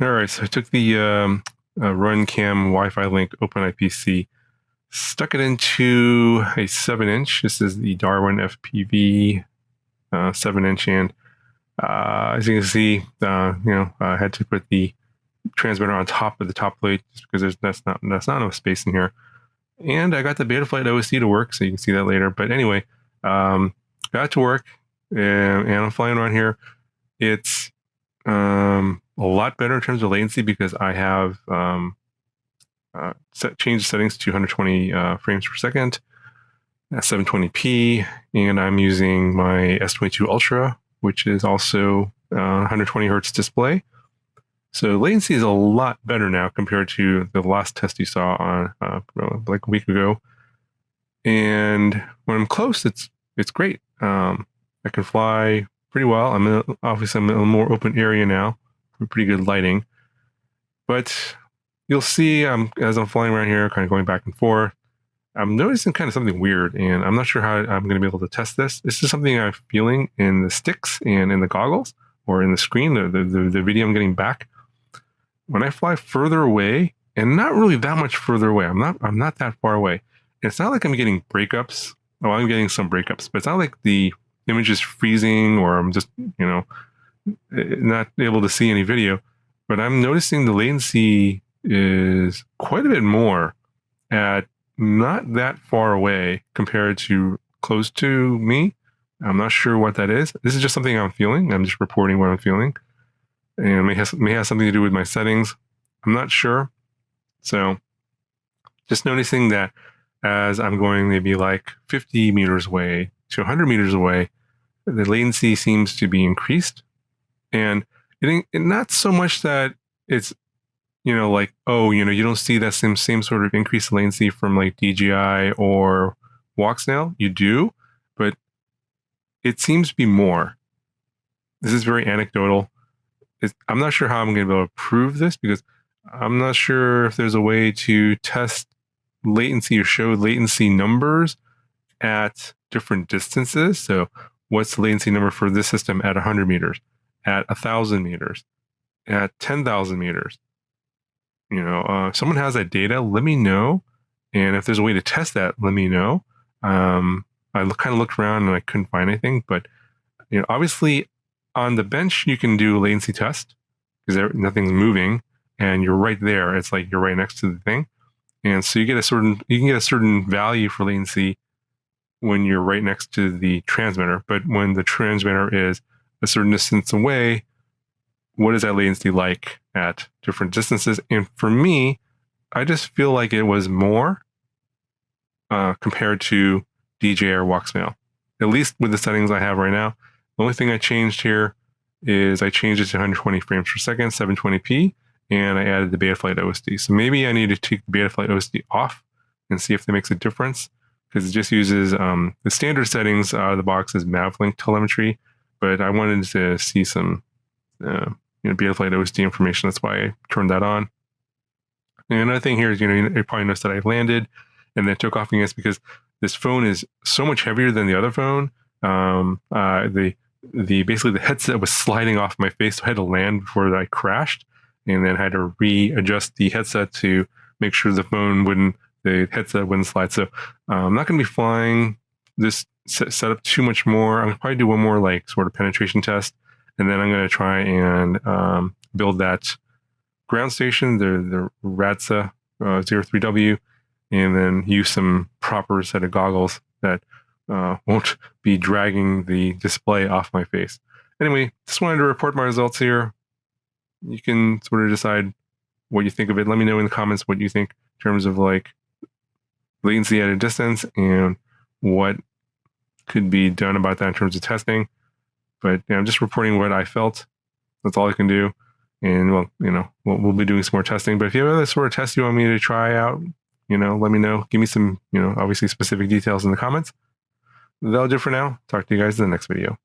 All right, so I took the RunCam Wi-Fi link OpenIPC, stuck it into a 7-inch. This is the Darwin FPV 7-inch, and as you can see, I had to put the transmitter on top of the top plate just because that's not enough space in here. And I got the Betaflight OSD to work, so you can see that later. But anyway, got it to work, and I'm flying around here. It's a lot better in terms of latency because I have changed the settings to 120 frames per second at 720p, and I'm using my S22 Ultra, which is also 120 hertz display. So latency is a lot better now compared to the last test you saw on like a week ago. And when I'm close, it's great. I can fly pretty well. Obviously I'm in a more open area now, pretty good lighting. But you'll see as I'm flying around here, kind of going back and forth, I'm noticing kind of something weird, and I'm not sure how I'm going to be able to test this. This is something I'm feeling in the sticks and in the goggles or in the screen, the video I'm getting back. When I fly further away, and not really that much further away, I'm not that far away. And it's not like I'm getting breakups. Well, I'm getting some breakups, but it's not like the image is freezing or I'm just, not able to see any video. But I'm noticing the latency is quite a bit more at not that far away compared to close to me. I'm not sure what that is. This is just something I'm feeling. I'm just reporting what I'm feeling. And may have something to do with my settings. I'm not sure. So just noticing that as I'm going maybe like 50 meters away to 100 meters away, the latency seems to be increased. And not so much that it's, you don't see that same sort of increase in latency from like DJI or Walksnail. You do, but it seems to be more. This is very anecdotal. I'm not sure how I'm going to be able to prove this because I'm not sure if there's a way to test latency or show latency numbers at different distances. So what's the latency number for this system at 100 meters, at 1,000 meters, at 10,000 meters? If someone has that data, let me know. And if there's a way to test that, let me know. I kind of looked around and I couldn't find anything, but obviously on the bench, you can do a latency test because nothing's moving and you're right there. It's like you're right next to the thing. And so you can get a certain value for latency when you're right next to the transmitter. But when the transmitter is a certain distance away, what is that latency like at different distances? And for me, I just feel like it was more compared to DJI or Walksnail, at least with the settings I have right now. The only thing I changed here is I changed it to 120 frames per second, 720p, and I added the Betaflight OSD. So maybe I need to take the Betaflight OSD off and see if that makes a difference, because it just uses the standard settings out of the box is Mavlink telemetry, but I wanted to see some Betaflight OSD information. That's why I turned that on. And another thing here is, you probably noticed that I landed and then took off again. It's because this phone is so much heavier than the other phone. Basically the headset was sliding off my face, so I had to land before I crashed, and then had to readjust the headset to make sure the headset wouldn't slide. So I'm not going to be flying this setup too much more. I'm going to probably do one more like sort of penetration test, and then I'm going to try and build that ground station, the RADSA 03W, and then use some proper set of goggles that won't be dragging the display off my face. Anyway, just wanted to report my results here. You can sort of decide what you think of it. Let me know in the comments what you think in terms of like latency at a distance and what could be done about that in terms of testing. But I'm just reporting what I felt. That's all I can do. And we'll be doing some more testing. But if you have other sort of tests you want me to try out, let me know. Give me some, obviously specific details in the comments. That'll do for now. Talk to you guys in the next video.